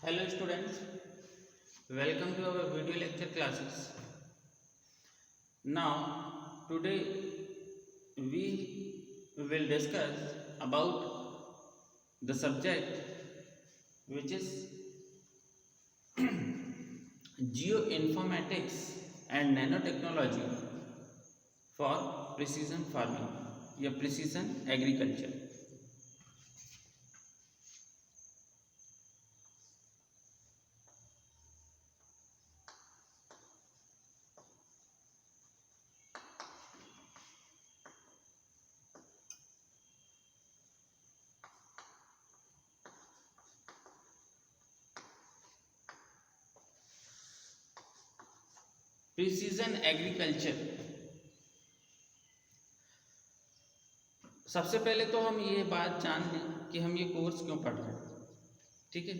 Hello students, welcome to our video lecture classes. Now today we will discuss about the subject which is geoinformatics and nanotechnology for precision farming या precision agriculture. Precision agriculture, सबसे पहले तो हम ये बात जान लें कि हम ये कोर्स क्यों पढ़ रहे हैं। ठीक है,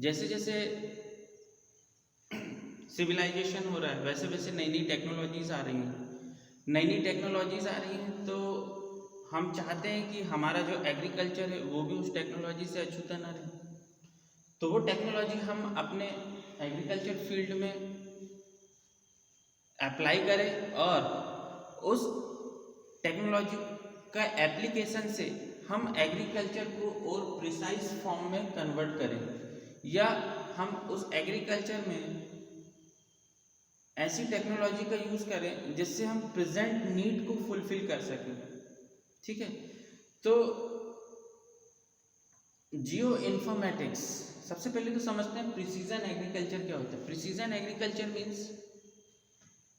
जैसे जैसे सिविलाइजेशन हो रहा है वैसे वैसे नई नई टेक्नोलॉजीज आ रही हैं, तो हम चाहते हैं कि हमारा जो एग्रीकल्चर है वो भी उस टेक्नोलॉजी से अछूता ना रहे। तो वो टेक्नोलॉजी हम अपने एग्रीकल्चर फील्ड में अप्लाई करें और उस टेक्नोलॉजी का एप्लीकेशन से हम एग्रीकल्चर को और प्रिसाइज फॉर्म में कन्वर्ट करें, या हम उस एग्रीकल्चर में ऐसी टेक्नोलॉजी का यूज़ करें जिससे हम प्रेजेंट नीड को फुलफिल कर सकें। ठीक है, तो जियो इन्फॉर्मेटिक्स, सबसे पहले तो समझते हैं प्रिसीजन एग्रीकल्चर क्या होता है। प्रिसीजन एग्रीकल्चर मीन्स,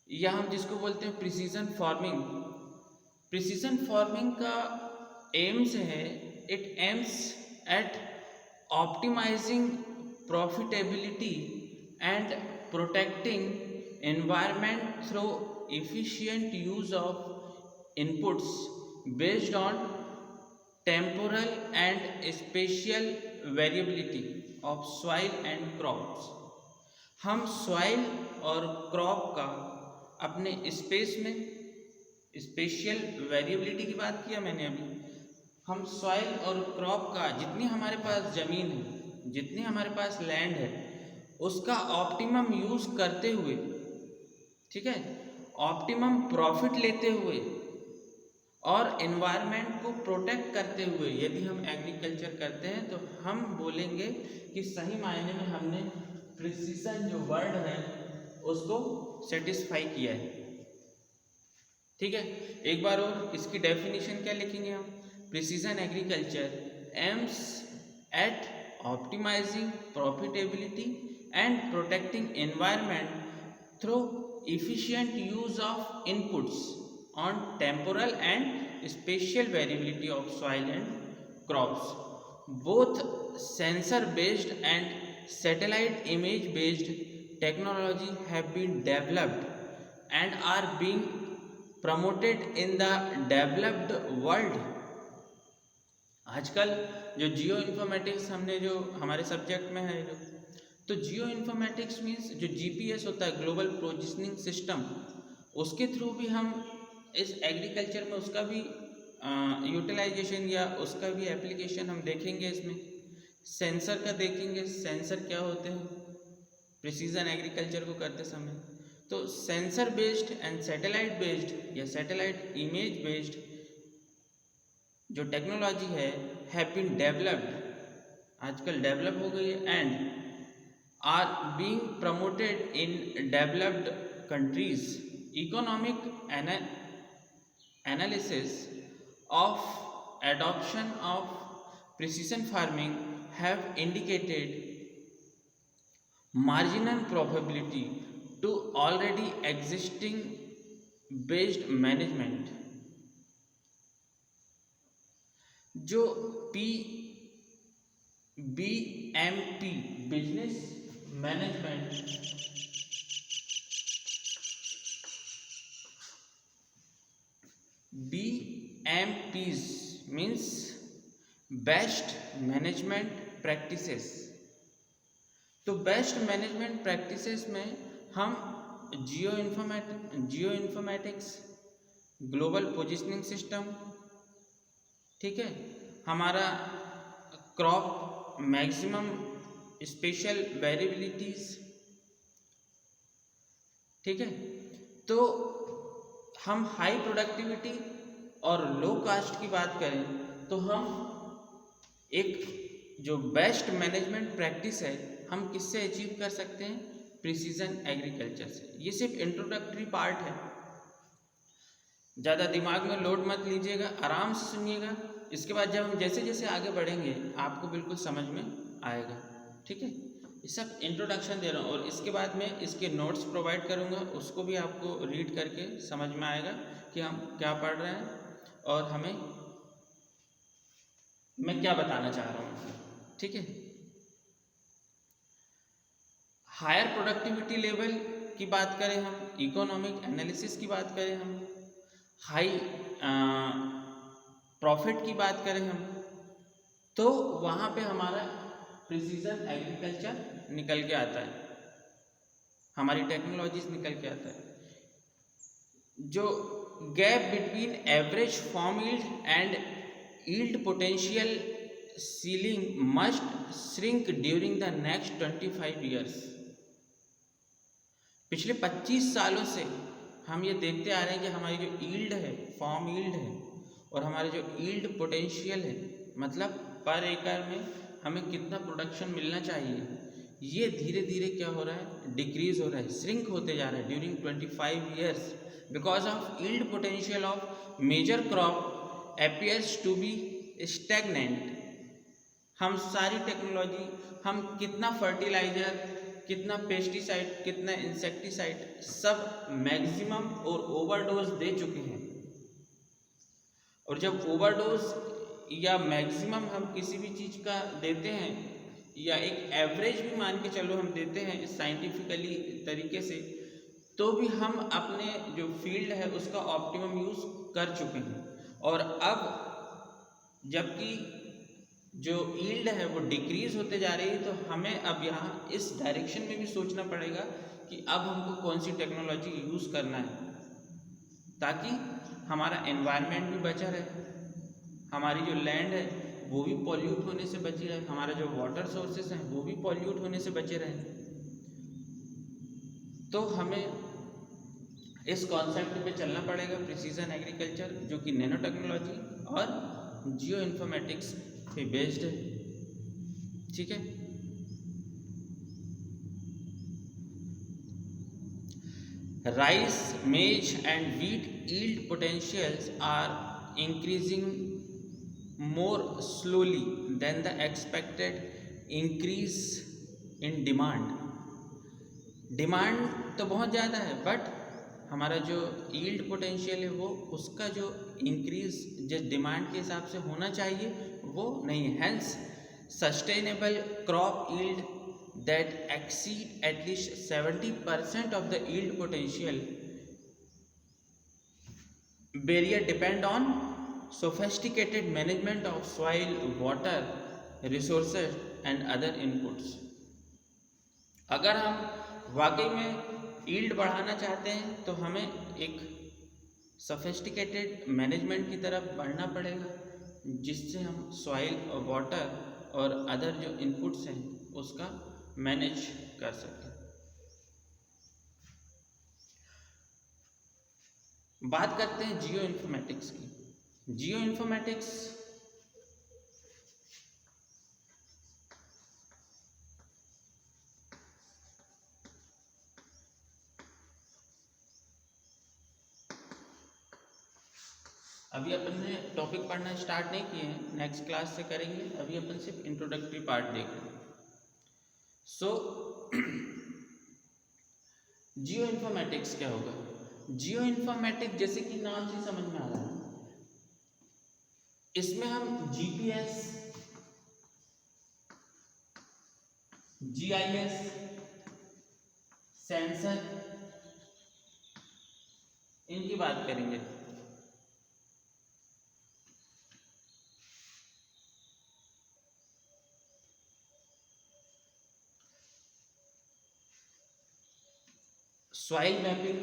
या हम जिसको बोलते हैं प्रिसीजन फार्मिंग। प्रिसीजन फार्मिंग का एम्स है, it aims at optimizing profitability and protecting environment through efficient use of inputs based on temporal and spatial variability of soil and crops। हम soil और crop का अपने स्पेस में, special variability की बात किया मैंने अभी, हम सॉइल और क्रॉप का जितनी हमारे पास ज़मीन है, जितनी हमारे पास लैंड है, उसका ऑप्टिमम यूज़ करते हुए, ठीक है, ऑप्टिमम प्रॉफिट लेते हुए और एनवायरनमेंट को प्रोटेक्ट करते हुए यदि हम एग्रीकल्चर करते हैं तो हम बोलेंगे कि सही मायने में हमने प्रिसीजन जो वर्ड है उसको सेटिस्फाई किया है। ठीक है, एक बार और इसकी डेफिनेशन क्या लिखेंगे हम। Precision agriculture aims at optimizing profitability and protecting environment through efficient use of inputs on temporal and spatial variability of soil and crops. Both sensor based and satellite image based technology have been developed and are being promoted in the developed world। आजकल जो geo informatics हमने जो हमारे subject में है, तो geo informatics means जो GPS होता है, ग्लोबल पोजिशनिंग सिस्टम, उसके थ्रू भी हम इस एग्रीकल्चर में उसका भी यूटिलाइजेशन या उसका भी एप्लीकेशन हम देखेंगे। इसमें सेंसर का देखेंगे, सेंसर क्या होते हैं प्रिसीजन एग्रीकल्चर को करते समय। तो sensor based and satellite based या सैटेलाइट इमेज बेस्ड जो टेक्नोलॉजी है हैव बीन डेवलप्ड, आजकल डेवलप हो गई है, and are being promoted in developed countries। Economic analysis of adoption of precision farming have indicated marginal probability to already existing based management। जो BMP business management BMPs means best management practices. तो best management practices में हम geo informatics, global positioning system, ठीक है, हमारा crop maximum special वेरिएबिलिटीज, ठीक है। तो हम हाई प्रोडक्टिविटी और लो कास्ट की बात करें तो हम एक जो बेस्ट मैनेजमेंट प्रैक्टिस है हम किससे अचीव कर सकते हैं, प्रिसीजन एग्रीकल्चर से। ये सिर्फ इंट्रोडक्टरी पार्ट है, ज़्यादा दिमाग में लोड मत लीजिएगा, आराम से सुनिएगा। इसके बाद जब हम जैसे जैसे आगे बढ़ेंगे आपको बिल्कुल समझ में आएगा, ठीक है। ये सब इंट्रोडक्शन दे रहा हूँ और इसके बाद में इसके नोट्स प्रोवाइड करूँगा, उसको भी आपको रीड करके समझ में आएगा कि हम क्या पढ़ रहे हैं और हमें मैं क्या बताना चाह रहा हूँ, ठीक है। हायर प्रोडक्टिविटी लेवल की बात करें हम, इकोनॉमिक एनालिसिस की बात करें हम, हाई प्रॉफिट की बात करें हम, तो वहाँ पे हमारा प्रिसीजन एग्रीकल्चर निकल के आता है, हमारी टेक्नोलॉजीज निकल के आता है। जो gap between average farm yield and yield potential ceiling must shrink during the next 25 years. पिछले 25 सालों से हम ये देखते आ रहे हैं कि हमारी जो यील्ड है, फार्म यील्ड है, और हमारे जो यील्ड पोटेंशियल है, मतलब पर एकड़ में हमें कितना प्रोडक्शन मिलना चाहिए, ये धीरे धीरे क्या हो रहा है, डिक्रीज हो रहा है, श्रिंक होते जा रहा है during 25 years because of yield potential of major crop appears to be stagnant. हम सारी टेक्नोलॉजी, हम कितना फर्टिलाइजर, कितना पेस्टिसाइड, कितना इंसेक्टिसाइड, सब मैक्सिमम और ओवरडोज दे चुके हैं। और जब ओवरडोज या मैक्सिमम हम किसी भी चीज़ का देते हैं, या एक एवरेज भी मान के चलो हम देते हैं साइंटिफिकली तरीके से, तो भी हम अपने जो फील्ड है उसका ऑप्टिमम यूज़ कर चुके हैं। और अब जबकि जो यील्ड है वो डिक्रीज होते जा रही है, तो हमें अब यहाँ इस डायरेक्शन में भी सोचना पड़ेगा कि अब हमको कौन सी टेक्नोलॉजी यूज़ करना है ताकि हमारा एनवायरनमेंट भी बचा रहे, हमारी जो लैंड है वो भी पॉल्यूट होने से बची रहे, हमारे जो वाटर सोर्सेस हैं वो भी पॉल्यूट होने से बचे रहे। तो हमें इस कॉन्सेप्ट पे चलना पड़ेगा, प्रिसीजन एग्रीकल्चर, जो कि नैनो टेक्नोलॉजी और जियो इन्फॉर्मेटिक्स पे बेस्ड है, ठीक है। Rice, maize and wheat yield potentials are increasing more slowly than the expected increase in demand। Demand तो बहुत ज़्यादा है बट हमारा जो यील्ड पोटेंशियल है वो उसका जो इंक्रीज जिस डिमांड के हिसाब से होना चाहिए वो नहीं है। Hence sustainable crop yield that exceed at least 70% of the yield potential barrier depend on sophisticated management of soil, water, resources and other inputs। अगर हम वाकई में यील्ड बढ़ाना चाहते हैं तो हमें एक सोफिस्टिकेटेड मैनेजमेंट की तरफ बढ़ना पड़ेगा, जिससे हम सॉइल, वाटर और अदर जो इनपुट्स हैं उसका मैनेज कर सकें। बात करते हैं जियो इन्फॉर्मेटिक्स की। जियो इन्फॉर्मेटिक्स अभी अपन ने टॉपिक पढ़ना स्टार्ट नहीं किए हैं, नेक्स्ट क्लास से करेंगे। अभी अपन सिर्फ इंट्रोडक्टरी पार्ट देख रहे हैं। सो जियो इन्फॉर्मेटिक्स क्या होगा? जियो इन्फॉर्मेटिक्स जैसे कि नाम से समझ में आ रहा है, इसमें हम जीपीएस, जीआईएस, सेंसर, इनकी बात करेंगे। Soil mapping,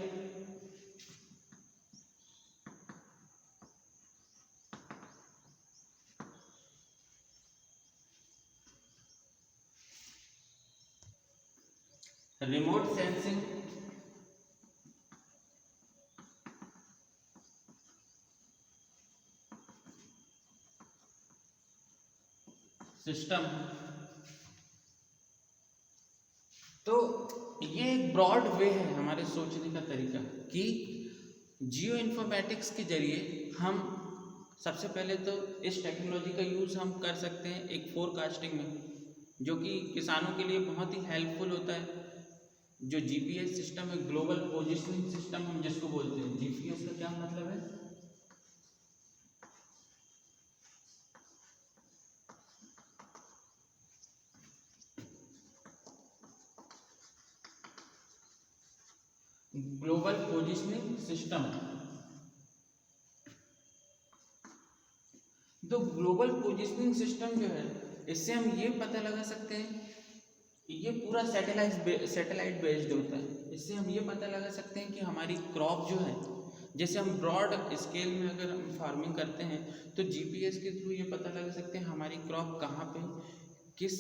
system. तो ये एक ब्रॉड वे है हमारे सोचने का तरीका कि जियो इन्फॉर्मेटिक्स के जरिए हम सबसे पहले तो इस टेक्नोलॉजी का यूज़ हम कर सकते हैं एक फोरकास्टिंग में, जो कि किसानों के लिए बहुत ही हेल्पफुल होता है। जो जीपीएस सिस्टम है, ग्लोबल पोजिशनिंग सिस्टम हम जिसको बोलते हैं, जीपीएस का क्या मतलब है? Global positioning system. तो ग्लोबल पोजिशनिंग सिस्टम जो है, इससे हम ये पता लगा सकते हैं, ये पूरा सैटेलाइट बेस्ड होता है। इससे हम ये पता लगा सकते हैं कि हमारी क्रॉप जो है, जैसे हम ब्रॉड स्केल में अगर हम फार्मिंग करते हैं तो जीपीएस के थ्रू ये पता लगा सकते हैं हमारी क्रॉप कहाँ पे किस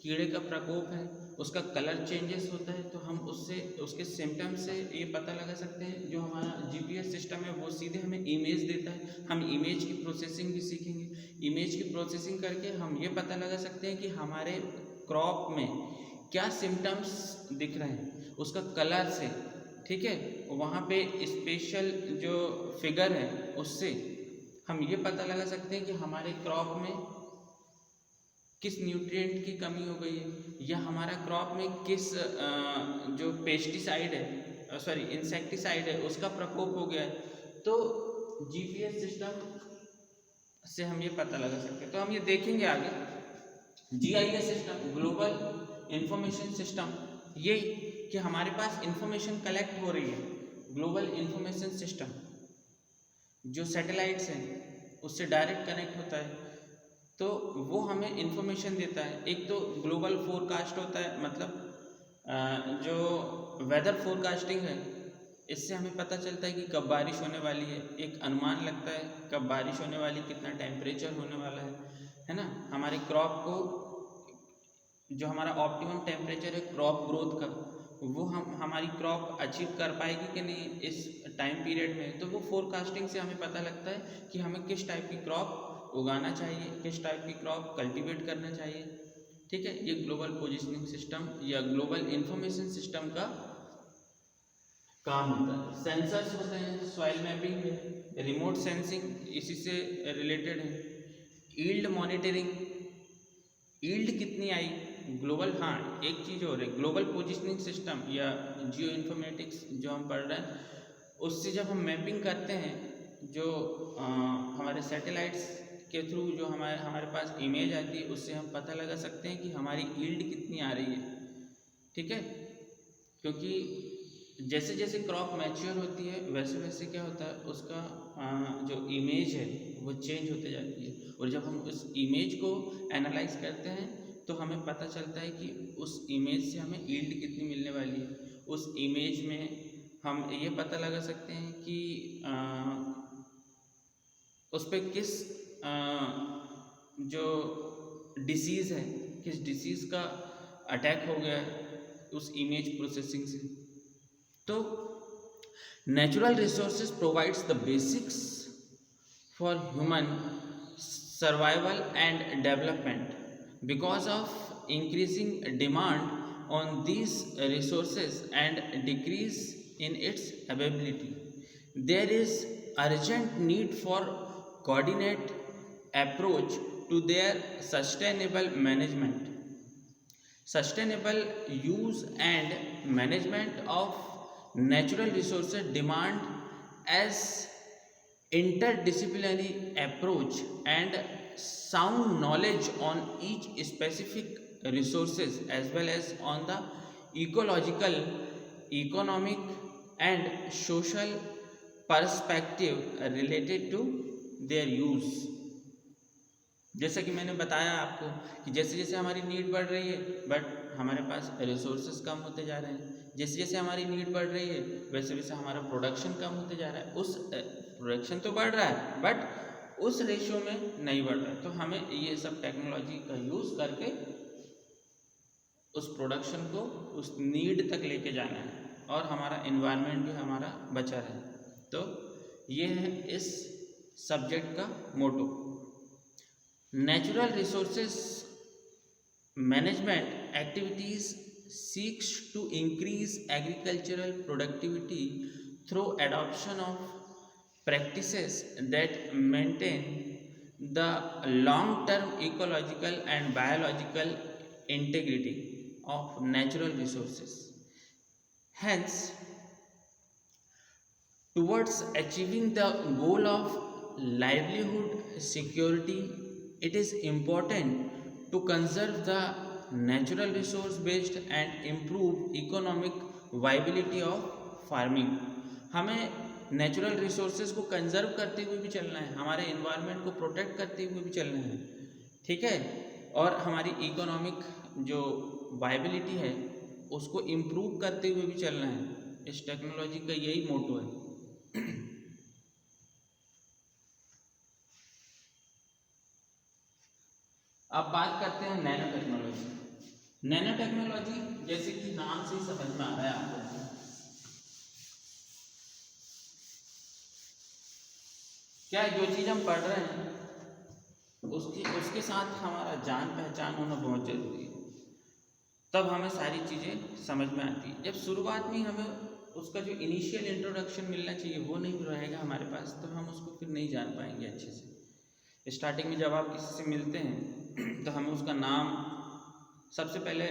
कीड़े का प्रकोप है, उसका कलर चेंजेस होता है, तो हम उससे उसके सिम्टम्स से ये पता लगा सकते हैं। जो हमारा जीपीएस सिस्टम है वो सीधे हमें इमेज देता है, हम इमेज की प्रोसेसिंग भी सीखेंगे। इमेज की प्रोसेसिंग करके हम ये पता लगा सकते हैं कि हमारे क्रॉप में क्या सिम्टम्स दिख रहे हैं उसका कलर से, ठीक है। वहाँ पे स्पेशल जो फिगर है उससे हम ये पता लगा सकते हैं कि हमारे क्रॉप में किस न्यूट्रिएंट की कमी हो गई है, या हमारा क्रॉप में किस जो पेस्टिसाइड है, सॉरी इंसेक्टिसाइड है, उसका प्रकोप हो गया है। तो जीपीएस सिस्टम से हम ये पता लगा सकते हैं। तो हम ये देखेंगे आगे। GIS system, global information system, ये कि हमारे पास इंफॉर्मेशन कलेक्ट हो रही है। ग्लोबल इंफॉर्मेशन सिस्टम जो सैटेलाइट्स हैं उससे डायरेक्ट कनेक्ट होता है, तो वो हमें इंफॉर्मेशन देता है। एक तो ग्लोबल फोरकास्ट होता है, मतलब जो वेदर फोरकास्टिंग है, इससे हमें पता चलता है कि कब बारिश होने वाली है, एक अनुमान लगता है कब बारिश होने वाली, कितना टेम्परेचर होने वाला है ना। हमारे क्रॉप को जो हमारा ऑप्टिमम टेम्परेचर है क्रॉप ग्रोथ का, वो हमारी क्रॉप अचीव कर पाएगी कि नहीं इस टाइम पीरियड में, तो वो फोरकास्टिंग से हमें पता लगता है कि हमें किस टाइप की क्रॉप उगाना चाहिए, किस टाइप की क्रॉप कल्टीवेट करना चाहिए, ठीक है। ये ग्लोबल पोजिशनिंग सिस्टम या ग्लोबल इंफॉर्मेशन सिस्टम का काम होता है। सेंसर्स होते हैं, सॉइल मैपिंग है, रिमोट सेंसिंग इसी से रिलेटेड है। ईल्ड मॉनिटरिंग, ईल्ड कितनी आई ग्लोबल, हाँ एक चीज़ और है, ग्लोबल पोजिशनिंग सिस्टम या जियो इन्फॉर्मेटिक्स जो हम पढ़ रहे हैं, उससे जब हम मैपिंग करते हैं, जो हमारे सैटेलाइट्स के थ्रू जो हमारे पास इमेज आती है, उससे हम पता लगा सकते हैं कि हमारी ईल्ड कितनी आ रही है, ठीक है। क्योंकि जैसे जैसे क्रॉप मैच्योर होती है वैसे वैसे क्या होता है, उसका जो इमेज है वो चेंज होते जाती है, और जब हम उस इमेज को एनालाइज करते हैं तो हमें पता चलता है कि उस इमेज से हमें ईल्ड कितनी मिलने वाली है। उस इमेज में हम ये पता लगा सकते हैं कि उस पर किस जो डिसीज़ है, किस डिसीज़ का अटैक हो गया है उस इमेज प्रोसेसिंग से। तो natural resources provides the basics for human survival and development because of increasing demand on these resources and decrease in its availability. There is urgent need for coordinate approach to their sustainable management. Sustainable use and management of natural resources demand as interdisciplinary approach and sound knowledge on each specific resources as well as on the ecological, economic and social perspective related to their use. जैसा कि मैंने बताया आपको कि जैसे जैसे हमारी need बढ़ रही है बट हमारे पास रिसोर्सेज कम होते जा रहे हैं, जैसे जैसे हमारी नीड बढ़ रही है वैसे वैसे हमारा प्रोडक्शन कम होते जा रहा है। उस प्रोडक्शन तो बढ़ रहा है बट उस रेशियो में नहीं बढ़ रहा है, तो हमें ये सब टेक्नोलॉजी का यूज़ करके उस प्रोडक्शन को उस नीड तक लेके जाना है और हमारा इन्वायरमेंट भी हमारा बचा रहे। तो ये है इस सब्जेक्ट का motto. Natural resources Management activities seeks to increase agricultural productivity through adoption of practices that maintain the long-term ecological and biological integrity of natural resources. Hence, towards achieving the goal of livelihood security, it is important to conserve the natural resource based and improve economic viability of farming. हमें natural resources को conserve करते हुए भी चलना है, हमारे environment को protect करते हुए भी चलना है, ठीक है, और हमारी इकोनॉमिक जो वायबिलिटी है उसको इम्प्रूव करते हुए भी चलना है। इस टेक्नोलॉजी का यही मोटो है। अब बात करते हैं नैनो टेक्नोलॉजी। नैनो टेक्नोलॉजी जैसे कि नाम से ही समझ में आ रहा है आपको, क्या जो चीज़ हम पढ़ रहे हैं उसके साथ हमारा जान पहचान होना बहुत ज़रूरी है, तब हमें सारी चीज़ें समझ में आती है। जब शुरुआत में हमें उसका जो इनिशियल इंट्रोडक्शन मिलना चाहिए वो नहीं रहेगा हमारे पास, तो हम उसको फिर नहीं जान पाएंगे अच्छे से। स्टार्टिंग में जब आप किसी से मिलते हैं तो हमें उसका नाम, सबसे पहले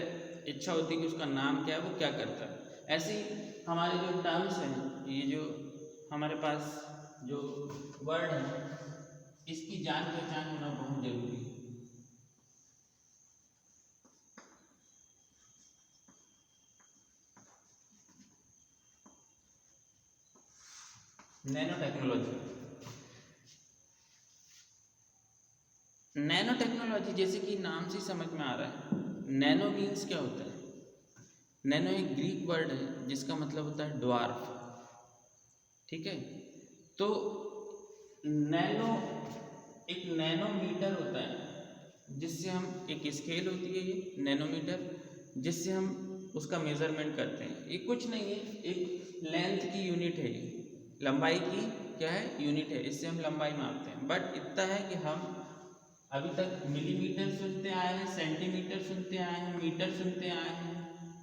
इच्छा होती है कि उसका नाम क्या है, वो क्या करता है। ऐसे ही हमारे जो टर्म्स हैं, ये जो हमारे पास जो वर्ड है, इसकी जान पहचान होना बहुत जरूरी है। नैनो टेक्नोलॉजी, नैनो टेक्नोलॉजी जैसे कि नाम से समझ में आ रहा है, नैनो मीन्स क्या होता है? नैनो एक ग्रीक वर्ड है जिसका मतलब होता है ड्वार्फ, ठीक है। तो नैनो, एक नैनोमीटर होता है जिससे हम, एक स्केल होती है ये नैनोमीटर, जिससे हम उसका मेजरमेंट करते हैं। ये कुछ नहीं है, एक लेंथ की यूनिट है, ये लंबाई की क्या है, यूनिट है, इससे हम लंबाई मापते हैं। बट इतना है कि हम अभी तक मिलीमीटर सुनते आए हैं, सेंटीमीटर सुनते आए हैं, मीटर सुनते आए हैं,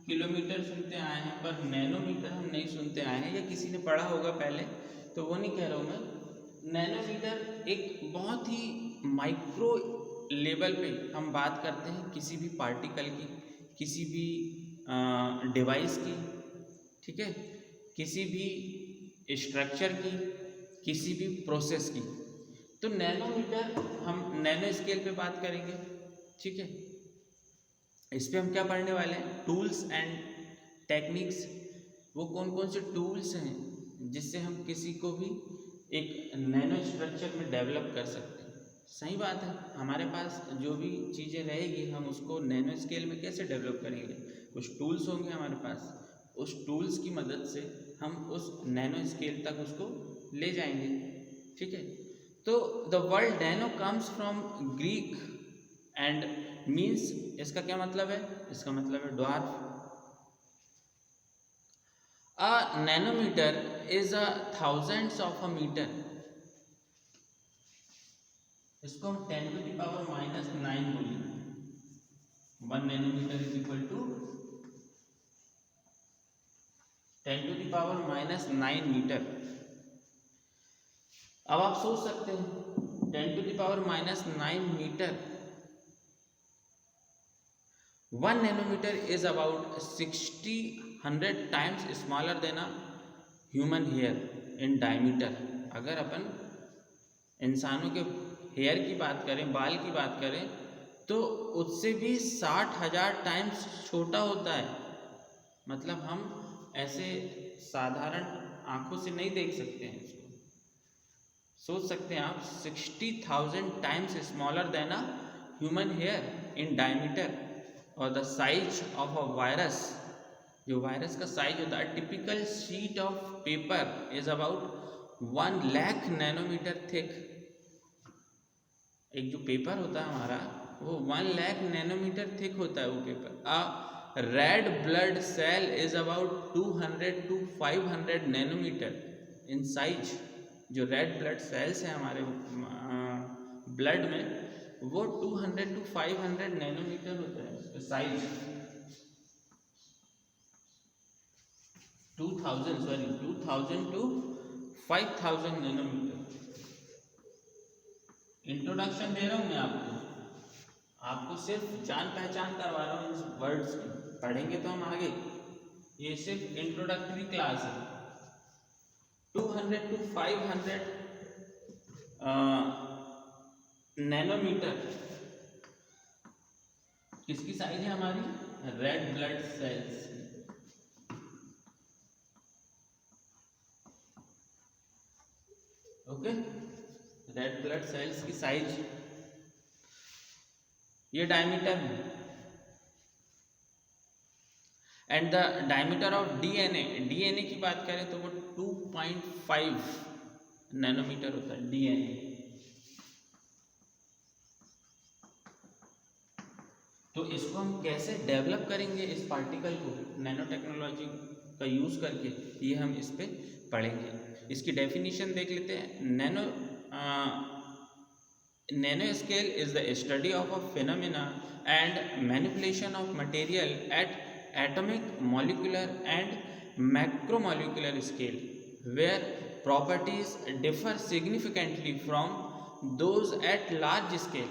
किलोमीटर सुनते आए हैं, पर नैनोमीटर हम नहीं सुनते आए हैं, या किसी ने पढ़ा होगा पहले, तो वो नहीं कह रहा हूँ मैं। नैनोमीटर एक बहुत ही माइक्रो लेवल पे हम बात करते हैं किसी भी पार्टिकल की, किसी भी डिवाइस की, ठीक है, किसी भी स्ट्रक्चर की, किसी भी प्रोसेस की। तो नैनोमीटर हम नैनो स्केल पे बात करेंगे, ठीक है। इस पे हम क्या पढ़ने वाले हैं, टूल्स एंड टेक्निक्स। वो कौन कौन से टूल्स हैं जिससे हम किसी को भी एक नैनो स्ट्रक्चर में डेवलप कर सकते हैं। सही बात है, हमारे पास जो भी चीज़ें रहेगी हम उसको नैनो स्केल में कैसे डेवलप करेंगे, कुछ टूल्स होंगे हमारे पास, उस टूल्स की मदद से हम उस नैनो स्केल तक उसको ले जाएंगे, ठीक है। तो the word nano comes from Greek and means, इसका क्या मतलब है, इसका मतलब है dwarf. A nanometre is a thousands of a metre, इसको हम 10⁻⁹ बोलेंगे। 1 nanometre is equal to 10⁻⁹ metre. अब आप सोच सकते हैं 10⁻⁹ metre, 1 nanometre is about 100 times smaller than a human hair in diameter. अगर अपन इंसानों के हेयर की बात करें, बाल की बात करें, तो उससे भी 60,000 टाइम्स छोटा होता है। मतलब हम ऐसे साधारण आंखों से नहीं देख सकते हैं इसको। सोच सकते हैं आप, 60,000 times smaller than a human hair in diameter. और the size of a virus, जो वायरस का साइज होता है, typical sheet of paper is about 1 lakh nanometer thick. एक जो पेपर होता है हमारा, वो 1 लाख नैनोमीटर थिक होता है वो paper. A red blood cell is about 200 to 500 nanometre in size. जो रेड ब्लड सेल्स हैं हमारे ब्लड में, वो 200 to 500 नैनोमीटर होता है उसका साइज 2000 टू 5000 नैनोमीटर। इंट्रोडक्शन दे रहा हूँ मैं आपको सिर्फ जान पहचान करवा रहा हूँ इस वर्ड्स की, पढ़ेंगे तो हम आगे। ये सिर्फ इंट्रोडक्टरी क्लास है। 200 टू 500 नैनोमीटर किसकी साइज है हमारी? Red blood sales. Okay, red blood sales की साइज, ये डायमीटर है। And the diameter of DNA की बात करें तो वो 2.5 नैनोमीटर होता है डीएनए। तो इसको हम कैसे डेवलप करेंगे इस पार्टिकल को नैनो टेक्नोलॉजी का यूज़ करके, ये हम इस पे पढ़ेंगे। इसकी डेफिनेशन देख लेते हैं। Nano scale is the study of a phenomena and manipulation of material at atomic, molecular and macromolecular scale where properties differ significantly from those at large scale.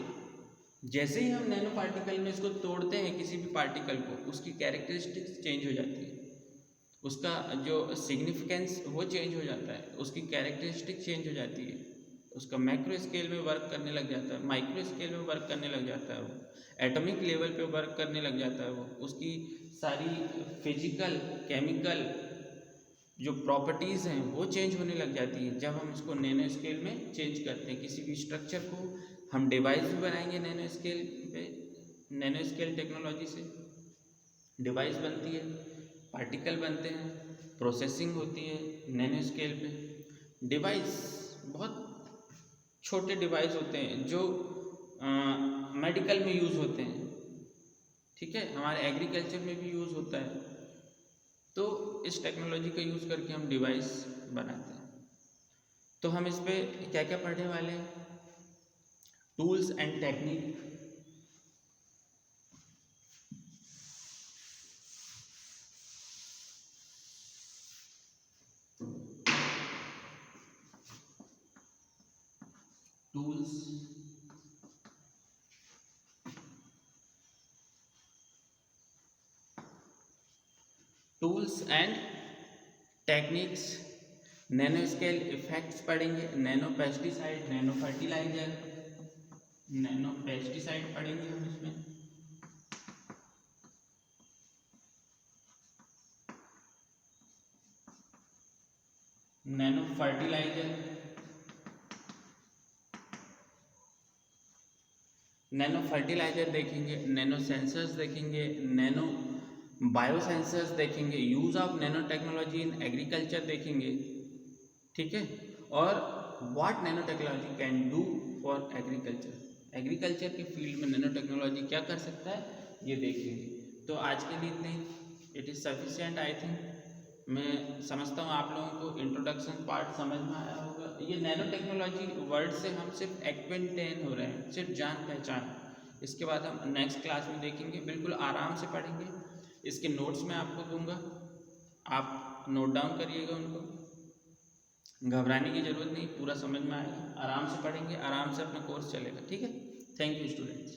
जैसे ही हम नैनो पार्टिकल में इसको तोड़ते हैं, किसी भी पार्टिकल को, उसकी कैरेक्टरिस्टिक्स चेंज हो जाती है, उसका जो सिग्निफिकेंस वो चेंज हो जाता है, उसकी कैरेक्टरिस्टिक चेंज हो जाती है, उसका मैक्रो स्केल में वर्क करने लग जाता है, माइक्रो स्केल में वर्क करने लग जाता है, वो एटॉमिक लेवल पे वर्क करने लग जाता है, वो उसकी सारी फिजिकल केमिकल जो प्रॉपर्टीज़ हैं वो चेंज होने लग जाती हैं जब हम इसको नैनो स्केल में चेंज करते हैं। किसी भी स्ट्रक्चर को हम डिवाइस भी बनाएंगे नैनो स्केल पे, नैनो स्केल टेक्नोलॉजी से डिवाइस बनती है, पार्टिकल बनते हैं, प्रोसेसिंग होती है नैनो स्केल पे। डिवाइस बहुत छोटे डिवाइस होते हैं जो मेडिकल में यूज़ होते हैं, ठीक है, हमारे एग्रीकल्चर में भी यूज़ होता है। तो इस टेक्नोलॉजी का यूज़ करके हम डिवाइस बनाते हैं। तो हम इस पे क्या क्या पढ़ने वाले हैं? Tools and technique, tools and techniques, nano scale effects पढ़ेंगे, nano pesticide, nano fertilizer, nano pesticide पढ़ेंगे हम इसमें, नैनो फर्टिलाइजर, देखेंगे, नैनो सेंसर्स देखेंगे, नैनो बायो सेंसर्स देखेंगे, use of nano technology in agriculture देखेंगे, ठीक है, और what nano technology can do for agriculture, agriculture के फील्ड में नैनो टेक्नोलॉजी क्या कर सकता है ये देखेंगे। तो आज के लिए इतने, it is sufficient I think. मैं समझता हूँ आप लोगों को इंट्रोडक्शन पार्ट समझ में आया होगा। ये नैनो टेक्नोलॉजी वर्ड से हम सिर्फ एक्वेंटेन हो रहे हैं, सिर्फ जान पहचान। इसके बाद हम नेक्स्ट क्लास में देखेंगे, बिल्कुल आराम से पढ़ेंगे। इसके नोट्स मैं आपको दूंगा, आप नोट डाउन करिएगा उनको, घबराने की ज़रूरत नहीं, पूरा समझ में आएगा, आराम से पढ़ेंगे, आराम से अपना कोर्स चलेगा, ठीक है। Thank you students.